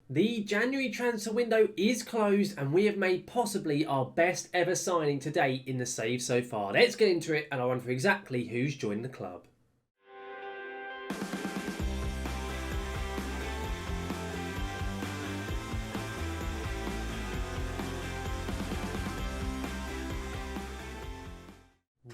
The January transfer window is closed and we have made possibly our best ever signing to date in the save so far. Let's get into it and I'll run through exactly who's joined the club.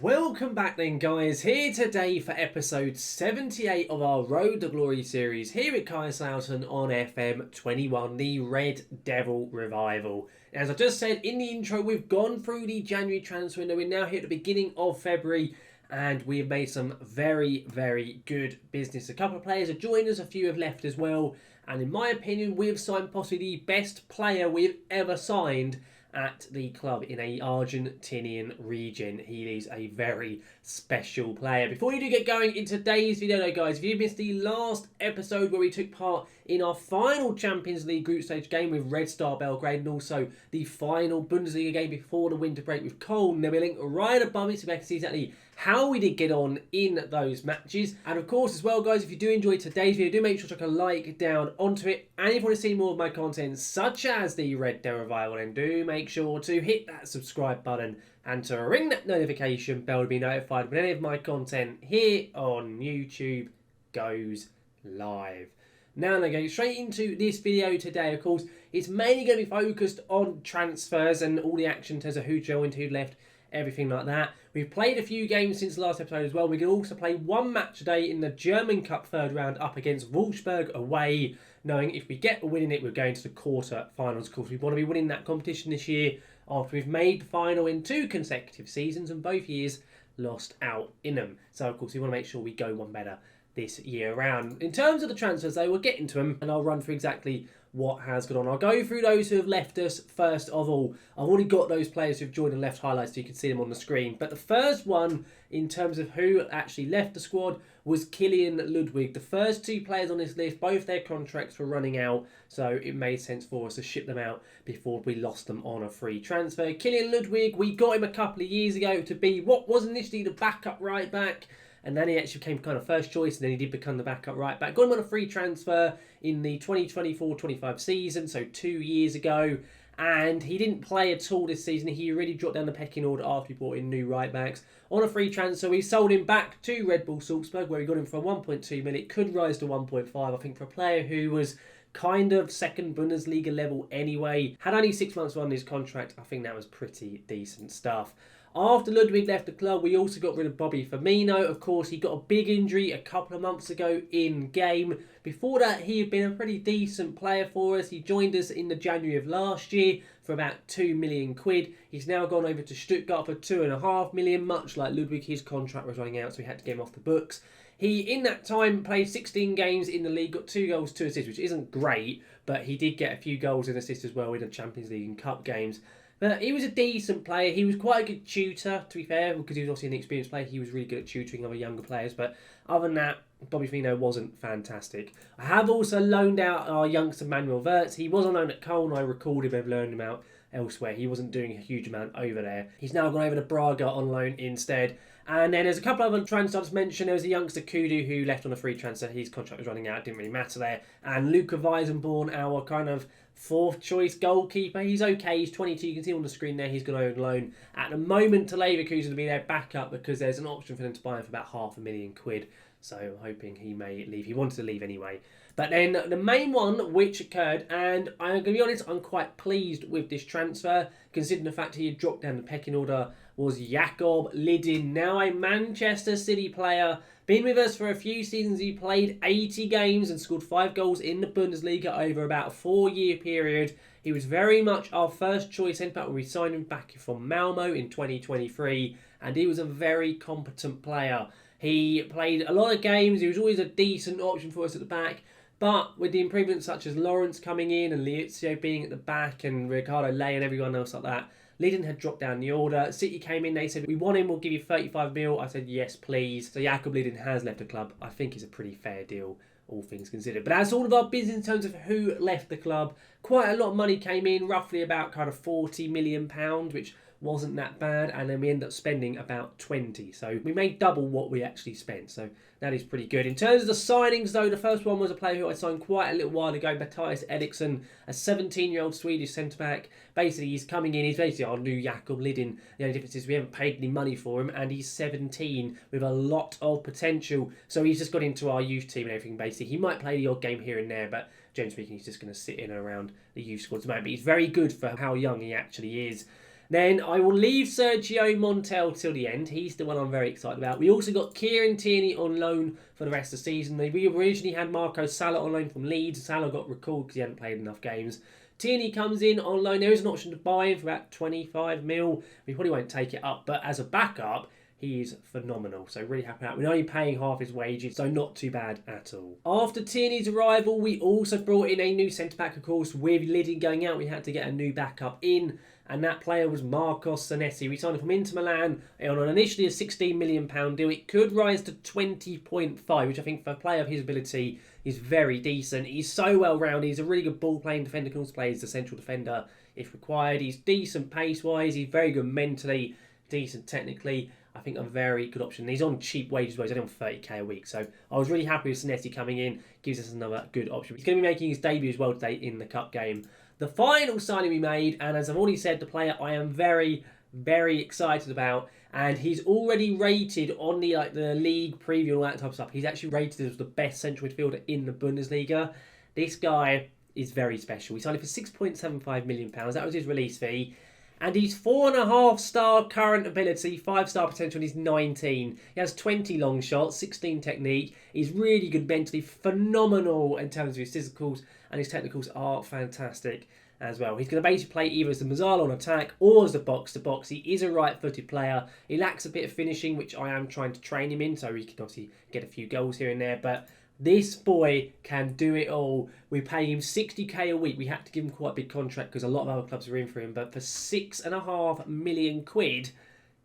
Welcome back then guys, here today for episode 78 of our Road to Glory series here at Kaiserslautern on FM21, the Red Devil Revival. As I just said in the intro, we've gone through the January transfer window. We're now here at the beginning of February and we have made some very, very good business. A couple of players have joined us, a few have left as well, and in my opinion we have signed possibly the best player we've ever signed at the club in a Argentinian region. He is a very special player. Before you do get going in today's video though guys, if you missed the last episode where we took part in our final Champions League group stage game with Red Star Belgrade and also the final Bundesliga game before the winter break with Cologne, there'll be a link right above me so you can see exactly how we did get on in those matches. And of course as well guys, if you do enjoy today's video, do make sure to chuck a like down onto it. And if you want to see more of my content such as the Red Devil Revival, then do make sure to hit that subscribe button and to ring that notification bell to be notified when any of my content here on YouTube goes live. Now going straight into this video today, of course, it's mainly going to be focused on transfers and all the action in terms of who joined, who left, everything like that. We've played a few games since the last episode as well. We can also play one match today in the German Cup third round up against Wolfsburg away, knowing if we get a win in it, we're going to the quarter finals. Of course, we want to be winning that competition this year after we've made the final in 2 consecutive seasons and both years lost out in them. So, of course, we want to make sure we go one better this year round. In terms of the transfers though, we'll get into them and I'll run through exactly what has gone on. I'll go through those who have left us first of all. I've already got those players who've joined and left highlights so you can see them on the screen. But the first one in terms of who actually left the squad was Kylian Ludwig. The first 2 players on this list, both their contracts were running out, so it made sense for us to ship them out before we lost them on a free transfer. Kylian Ludwig, we got him a couple of years ago to be what was initially the backup right back, and then he actually became kind of first choice, and then he did become the backup right back. Got him on a free transfer in the 2024-25 season, so 2 years ago. And he didn't play at all this season. He really dropped down the pecking order after he brought in new right backs. On a free transfer, we sold him back to Red Bull Salzburg, where we got him for 1.2 million. It could rise to 1.5, I think, for a player who was kind of second Bundesliga level anyway. Had only 6 months on his contract. I think that was pretty decent stuff. After Ludwig left the club, we also got rid of Bobby Firmino. Of course, he got a big injury a couple of months ago in game. Before that, he had been a pretty decent player for us. He joined us in the January of last year for about 2 million quid. He's now gone over to Stuttgart for 2.5 million, much like Ludwig. His contract was running out, so we had to get him off the books. He, in that time, played 16 games in the league, got 2 goals, 2 assists, which isn't great, but he did get a few goals and assists as well in the Champions League and Cup games. But he was a decent player. He was quite a good tutor, to be fair, because he was obviously an experienced player. He was really good at tutoring other younger players. But other than that, Bobby Firmino wasn't fantastic. I have also loaned out our youngster Manuel Wirtz. He was on loan at Cologne. I recalled him. I've loaned him out elsewhere. He wasn't doing a huge amount over there. He's now gone over to Braga on loan instead. And then there's a couple of other transfers mentioned. There was a youngster Kudu who left on a free transfer. His contract was running out. It didn't really matter there. And Luca Weisenborn, our kind of 4th choice goalkeeper. He's okay. He's 22. You can see him on the screen there. He's gone over on loan at the moment to Leverkusen to be their backup because there's an option for them to buy him for about £500,000. So I'm hoping he may leave. He wanted to leave anyway. But then the main one which occurred, and I'm going to be honest, I'm quite pleased with this transfer, considering the fact he had dropped down the pecking order, was Jakob Lidin. Now a Manchester City player, been with us for a few seasons. He played 80 games and scored 5 goals in the Bundesliga over about a 4-year period. He was very much our first choice centre-back when we signed him back from Malmo in 2023, and he was a very competent player. He played a lot of games. He was always a decent option for us at the back. But with the improvements such as Lawrence coming in and Liuzio being at the back and Ricardo Ley and everyone else like that, Lidin had dropped down the order. City came in, they said, we want him, we'll give you 35 mil. I said, yes, please. So Jakob Lidin has left the club. I think it's a pretty fair deal, all things considered. But that's all of our business in terms of who left the club. Quite a lot of money came in, roughly about kind of £40 million, which wasn't that bad, and then we ended up spending about 20. So we made double what we actually spent. So that is pretty good. In terms of the signings, though, the first one was a player who I signed quite a little while ago, Mattias Eriksson, a 17-year-old Swedish centre-back. Basically, he's coming in. He's basically our new Jakob Lidin. The only difference is we haven't paid any money for him, and he's 17 with a lot of potential. So he's just got into our youth team and everything, basically. He might play the odd game here and there, but generally speaking, he's just going to sit in and around the youth squad at the moment. But he's very good for how young he actually is. Then I will leave Sergio Montiel till the end. He's the one I'm very excited about. We also got Kieran Tierney on loan for the rest of the season. We originally had Marco Salah on loan from Leeds. Salah got recalled because he hadn't played enough games. Tierney comes in on loan. There is an option to buy him for about 25 mil. We probably won't take it up, but as a backup, he is phenomenal. So really happy with that. We're only paying half his wages, so not too bad at all. After Tierney's arrival, we also brought in a new centre-back, of course. With Lidin going out, we had to get a new backup in. And that player was Marcos Zanetti. We signed him from Inter Milan on initially a £16 million deal. It could rise to 20.5, which I think for a player of his ability is very decent. He's so well-rounded. He's a really good ball-playing defender. Can also play as a central defender if required. He's decent pace-wise. He's very good mentally, decent technically. I think a very good option. He's on cheap wages, he's only on 30k a week. So I was really happy with Zanetti coming in. Gives us another good option. He's going to be making his debut as well today in the Cup game. The final signing we made, and as I've already said, the player I am very, very excited about, and he's already rated on the league preview and all that type of stuff. He's actually rated as the best central midfielder in the Bundesliga. This guy is very special. We signed him for £6.75 million. That was his release fee. And he's 4.5-star current ability, 5-star potential, and he's 19. He has 20 long shots, 16 technique. He's really good mentally, phenomenal in terms of his physicals, and his technicals are fantastic as well. He's going to basically play either as the Mazzala on attack or as the box-to-box. He is a right-footed player. He lacks a bit of finishing, which I am trying to train him in, so he can obviously get a few goals here and there, but this boy can do it all. We pay him 60k a week. We had to give him quite a big contract because a lot of other clubs are in for him. But for £6.5 million,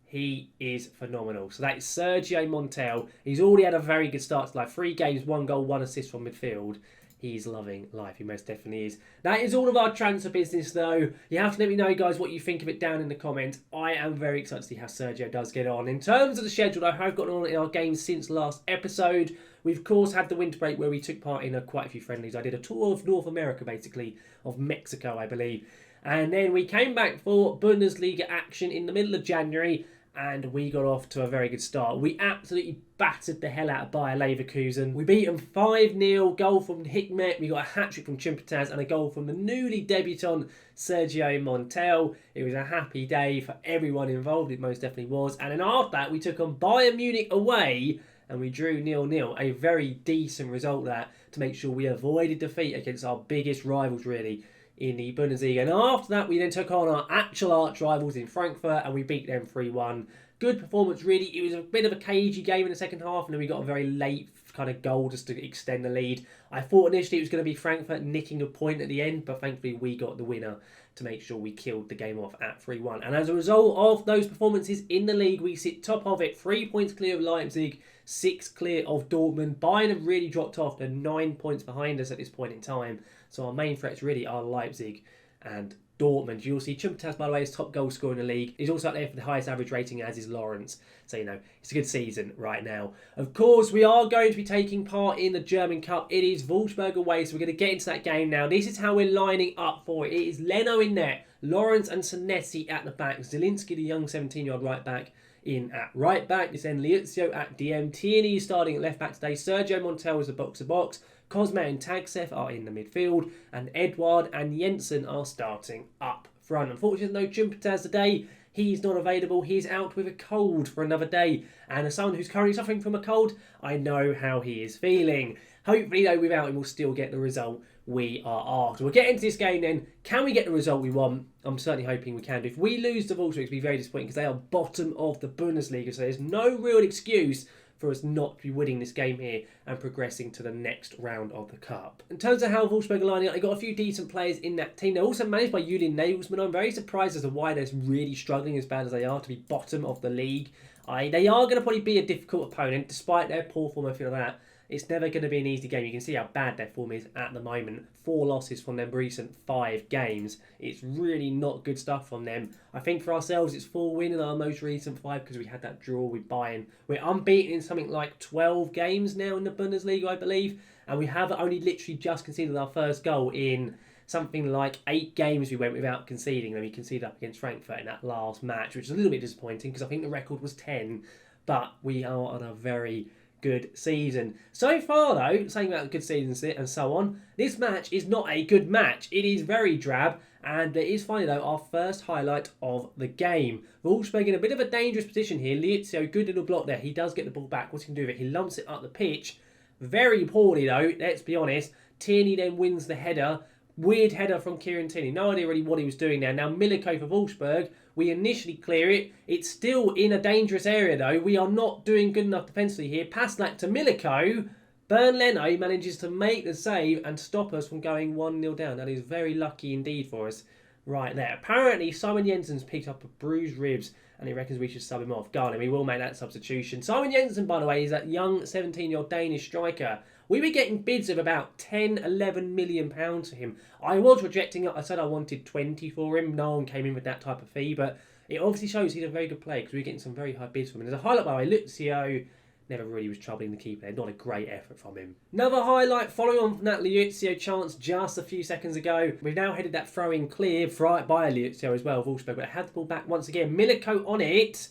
he is phenomenal. So that is Sergio Montiel. He's already had a very good start to life. 3 games, 1 goal, 1 assist from midfield. He's loving life. He most definitely is. That is all of our transfer business, though. You have to let me know, guys, what you think of it down in the comments. I am very excited to see how Sergio does get on. In terms of the schedule, I have gotten on in our games since last episode. We've, of course, had the winter break where we took part in quite a few friendlies. I did a tour of North America, basically, of Mexico, I believe. And then we came back for Bundesliga action in the middle of January, and we got off to a very good start. We absolutely battered the hell out of Bayer Leverkusen. We beat them 5-0, goal from Hikmet. We got a hat-trick from Chimpataz and a goal from the newly debutant Sergio Montiel. It was a happy day for everyone involved. It most definitely was. And then after that, we took on Bayern Munich away, and we drew 0-0. A very decent result there to make sure we avoided defeat against our biggest rivals, really, in the Bundesliga. And after that, we then took on our actual arch rivals in Frankfurt, and we beat them 3-1. Good performance, really. It was a bit of a cagey game in the second half, and then we got a very late kind of goal just to extend the lead. I thought initially it was going to be Frankfurt nicking a point at the end, but thankfully we got the winner to make sure we killed the game off at 3-1. And as a result of those performances in the league, we sit top of it, 3 points clear of Leipzig, 6 clear of Dortmund. Bayern have really dropped off. They're 9 points behind us at this point in time. So our main threats really are Leipzig and Dortmund. You'll see Chimpataz, by the way, is top goal scorer in the league. He's also up there for the highest average rating, as is Lawrence. So, you know, it's a good season right now. Of course, we are going to be taking part in the German Cup. It is Wolfsburg away, so we're going to get into that game now. This is how we're lining up for it. It is Leno in net, Lawrence and Senesi at the back, Zielinski, the young 17-year-old right back, in at right back. It's then Liuzio at DM. Tierney is starting at left back today. Sergio Montiel is the box-to-box. Cosme and Tagsev are in the midfield, and Edouard and Jensen are starting up front. Unfortunately, no Chimpataz today. He's not available. He's out with a cold for another day. And as someone who's currently suffering from a cold, I know how he is feeling. Hopefully, though, without him, we'll still get the result we are after. We'll get into this game then. Can we get the result we want? I'm certainly hoping we can do. If we lose to Wolfsburg, it'll be very disappointing because they are bottom of the Bundesliga. So there's no real excuse for us not to be winning this game here and progressing to the next round of the Cup. In terms of how Wolfsburg are lining up, they got a few decent players in that team. They're also managed by Julian Nagelsmann. I'm very surprised as to why they're really struggling as bad as they are to be bottom of the league. They are going to probably be a difficult opponent, despite their poor form, I feel like that. it's never going to be an easy game. You can see how bad their form is at the moment. 4 losses from them recent 5 games. It's really not good stuff from them. I think for ourselves, it's 4 wins in our most recent 5 because we had that draw with Bayern. We're unbeaten in something like 12 games now in the Bundesliga, I believe. And we have only literally just conceded our first goal in something like 8 games we went without conceding. And we conceded up against Frankfurt in that last match, which is a little bit disappointing because I think the record was 10. But we are on a very good season. So far though, saying about good seasons and so on, this match is not a good match. It is very drab, and it is finally though our first highlight of the game. Wolfsburg in a bit of a dangerous position here. Liuzio, good little block there. He does get the ball back. What's he going to do with it? He lumps it up the pitch. Very poorly though, let's be honest. Tierney then wins the header. Weird header from Kieran Tierney. No idea really what he was doing there. Now Miliko for Wolfsburg. We initially clear it. It's still in a dangerous area though. We are not doing good enough defensively here. Pass that to Miliko. Bernd Leno manages to make the save and stop us from going 1-0 down. That is very lucky indeed for us right there. Apparently Simon Jensen's picked up a bruised ribs and he reckons we should sub him off. Garland, we will make that substitution. Simon Jensen, by the way, is that young 17-year-old Danish striker. We were getting bids of about 10, 11 million pounds for him. I was rejecting it. I said I wanted 20 for him. No one came in with that type of fee, but it obviously shows he's a very good player because we were getting some very high bids from him. There's a highlight, by the way. Liuzio never really was troubling the keeper there. Not a great effort from him. Another highlight following on from that Liuzio chance just a few seconds ago. We've now headed that throw-in clear by Liuzio as well, Wolfsburg, but had the ball back once again. Miliko on it.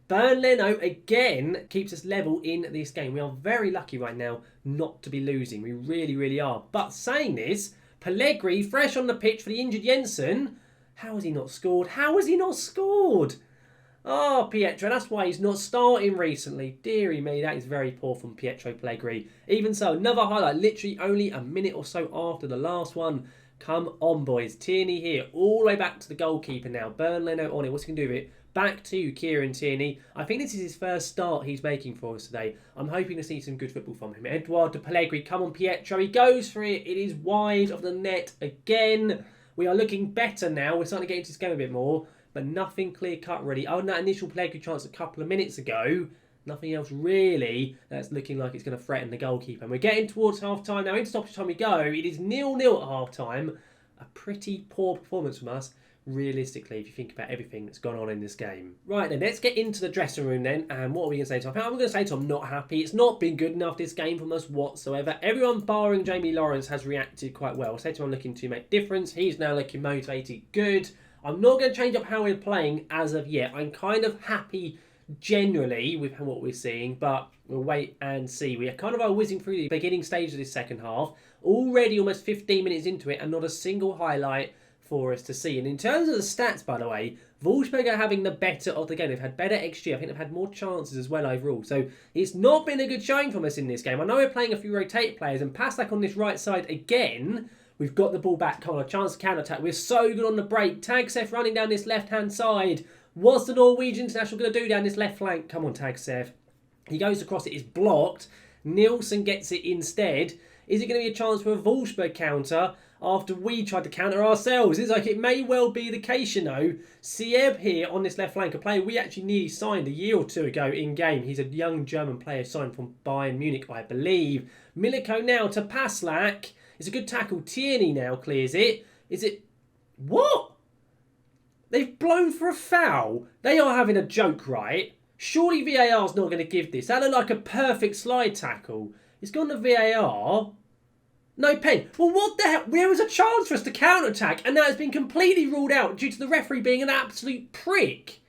Bernd Leno again keeps us level in this game. We are very lucky right now not to be losing. We really, really are. But saying this, Pellegrini fresh on the pitch for the injured Jensen. How has he not scored? How has he not scored? Oh, Pietro, that's why he's not starting recently. Deary me, that is very poor from Pietro Pellegrini. Even so, another highlight, literally only a minute or so after the last one. Come on, boys. Tierney here, all the way back to the goalkeeper now. Bernd Leno on it. What's he going to do with it? Back to Kieran Tierney. I think this is his first start he's making for us today. I'm hoping to see some good football from him. Edouard de Pellegrini, come on Pietro. He goes for it. It is wide of the net again. We are looking better now. We're starting to get into this game a bit more. But nothing clear-cut really. Oh, and that initial Pellegrini chance a couple of minutes ago. Nothing else really that's looking like it's going to threaten the goalkeeper. And we're getting towards half-time now. Into stoppage time we go. It is 0-0 at half-time. A pretty poor performance from us, realistically, if you think about everything that's gone on in this game. Right then, let's get into the dressing room then. And what are we going to say to him? I'm going to say to him, I'm not happy. It's not been good enough, this game, from us whatsoever. Everyone barring Jamie Lawrence has reacted quite well. I say to him, I'm looking to make difference. He's now looking motivated. Good. I'm not going to change up how we're playing as of yet. I'm kind of happy generally with what we're seeing, but we'll wait and see. We are kind of whizzing through the beginning stage of this second half. Already almost 15 minutes into it and not a single highlight for us to see. And in terms of the stats, by the way, Wolfsburg are having the better of the game. They've had better XG. I think they've had more chances as well overall. So it's not been a good showing from us in this game. I know we're playing a few rotated players, and Paslak on this right side again. We've got the ball back. Come on, a chance to counter-attack. We're so good on the break. Tagsev running down this left-hand side. What's the Norwegian international going to do down this left flank? Come on, Tagsev. He goes across it. It's blocked. Nielsen gets it instead. Is it going to be a chance for a Wolfsburg counter after we tried to counter ourselves? It's like it may well be the case, you know. Sieb here on this left flank, a player we actually nearly signed a year or two ago in-game. He's a young German player signed from Bayern Munich, I believe. Miliko now to Paslak. It's a good tackle. Tierney now clears it. Is it... What? They've blown for a foul. They are having a joke, right? Surely VAR's not going to give this. That looked like a perfect slide tackle. It's gone to VAR. No pen. Well, what the hell? There was a chance for us to counter-attack, and that has been completely ruled out due to the referee being an absolute prick.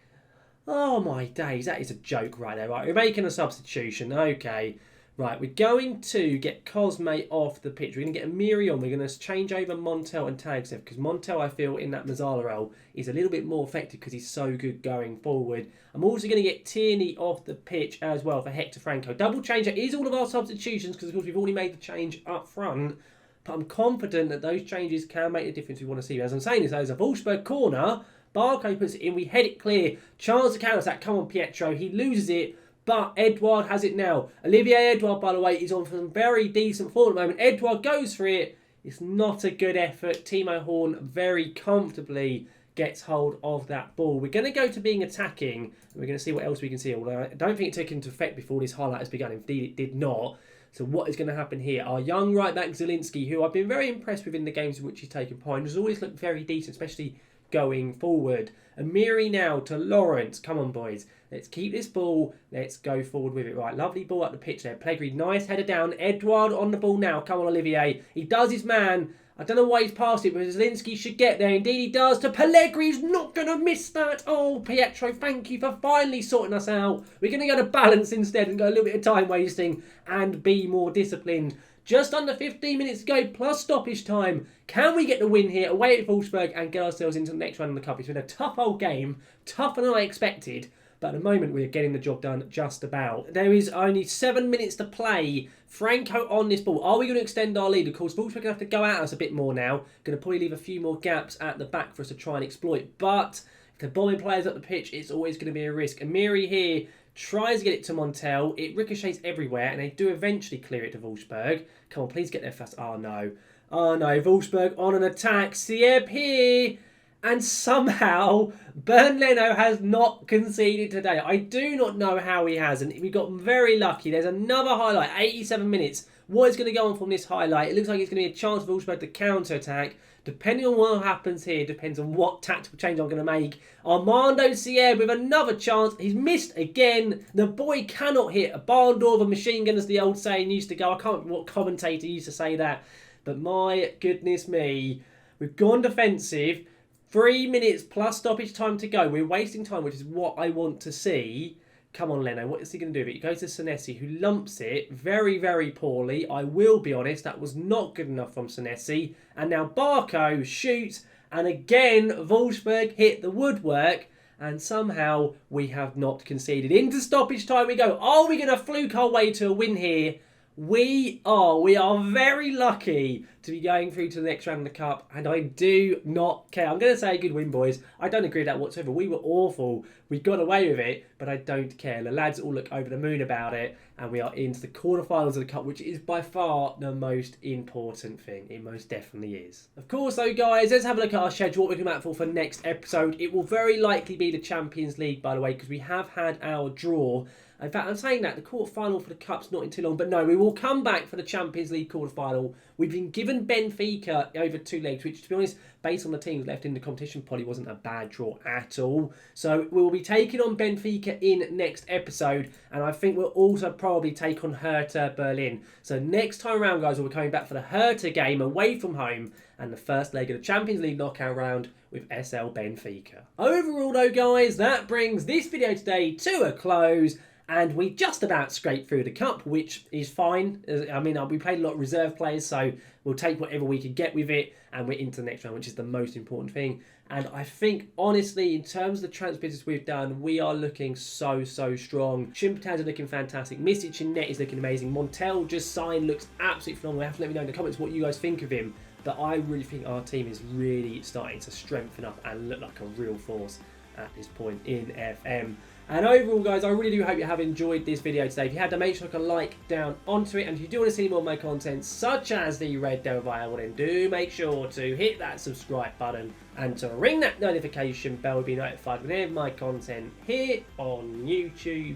Oh, my days. That is a joke right there. Right, we're making a substitution. Okay. Right, we're going to get Cosme off the pitch. We're going to get Amiri on. We're going to change over Montel and Tagsev because Montel, I feel, in that Mazzala role is a little bit more effective because he's so good going forward. I'm also going to get Tierney off the pitch as well for Hector Franco. Double change. That is all of our substitutions because, of course, we've already made the change up front. But I'm confident that those changes can make the difference we want to see. As I'm saying this, there's a Wolfsburg corner. Barco puts it in. We head it clear. Chance to counter attack. Come on, Pietro. He loses it. But Edouard has it now. Olivier Edouard, by the way, is on some very decent form at the moment. Edouard goes for it. It's not a good effort. Timo Horn very comfortably gets hold of that ball. We're going to go to being attacking. And we're going to see what else we can see. Although I don't think it took into effect before this highlight has begun. Indeed, it did not. So what is going to happen here? Our young right back Zielinski, who I've been very impressed with in the games in which he's taken part, has always looked very decent, especially going forward. Amiri now to Lawrence. Come on, boys. Let's keep this ball. Let's go forward with it. Right, lovely ball up the pitch there. Pellegrini, nice header down. Edouard on the ball now. Come on, Olivier. He does his man. I don't know why he's passed it, but Zielinski should get there. Indeed he does. To Pellegrini. He's not going to miss that. Oh, Pietro, thank you for finally sorting us out. We're going to go to balance instead and go a little bit of time wasting and be more disciplined. Just under 15 minutes to go, plus stoppage time. Can we get the win here away at Wolfsburg and get ourselves into the next round in the cup? It's been a tough old game, tougher than I expected. But at the moment, we're getting the job done just about. There is only 7 minutes to play. Franco on this ball. Are we going to extend our lead? Of course, Wolfsburg going to have to go at us a bit more now. Going to probably leave a few more gaps at the back for us to try and exploit. But if they're bombing players up the pitch, it's always going to be a risk. Amiri here tries to get it to Montel. It ricochets everywhere, and they do eventually clear it to Wolfsburg. Come on, please get there fast. Oh, no. Oh, no. Wolfsburg on an attack. Sieb here. And somehow, Bernd Leno has not conceded today. I do not know how he hasn't. We got very lucky. There's another highlight, 87 minutes. What is going to go on from this highlight? It looks like it's going to be a chance for Wolfsburg to counter-attack. Depending on what happens here, depends on what tactical change I'm going to make. Armando Sieb with another chance. He's missed again. The boy cannot hit a barn door of a machine gun, as the old saying used to go. I can't remember what commentator used to say that. But my goodness me, we've gone defensive. 3 minutes plus stoppage time to go. We're wasting time, which is what I want to see. Come on, Leno. What is he going to do with it? He goes to Senesi, who lumps it very, very poorly. I will be honest, that was not good enough from Senesi. And now Barco shoots. And again, Wolfsburg hit the woodwork. And somehow we have not conceded. Into stoppage time we go. Are we going to fluke our way to a win here? We are very lucky to be going through to the next round of the Cup, and I do not care. I'm going to say a good win, boys. I don't agree with that whatsoever. We were awful. We got away with it, but I don't care. The lads all look over the moon about it, and we are into the quarterfinals of the Cup, which is by far the most important thing. It most definitely is. Of course, though, guys, let's have a look at our schedule, what we're coming out for next episode. It will very likely be the Champions League, by the way, because we have had our draw. In fact, I'm saying that the quarter-final for the Cup's not in too long. But no, we will come back for the Champions League quarter-final. We've been given Benfica over 2 legs, which, to be honest, based on the teams left in the competition, probably wasn't a bad draw at all. So we will be taking on Benfica in next episode. And I think we'll also probably take on Hertha Berlin. So next time around, guys, we'll be coming back for the Hertha game away from home and the first leg of the Champions League knockout round with SL Benfica. Overall, though, guys, that brings this video today to a close. And we just about scraped through the Cup, which is fine. I mean, we played a lot of reserve players, so we'll take whatever we can get with it. And we're into the next round, which is the most important thing. And I think, honestly, in terms of the transfer business we've done, we are looking so strong. Shimpataz are looking fantastic. Misic in net is looking amazing. Montel just signed, looks absolutely phenomenal. You have to let me know in the comments what you guys think of him. But I really think our team is really starting to strengthen up and look like a real force at this point in FM. And overall, guys, I really do hope you have enjoyed this video today. If you have, to make sure to like down onto it. And if you do want to see any more of my content, such as the Red Devil Revival, then do make sure to hit that subscribe button and to ring that notification bell to be notified whenever my content here on YouTube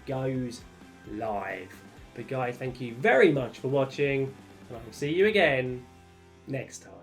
goes live. But guys, thank you very much for watching, and I will see you again next time.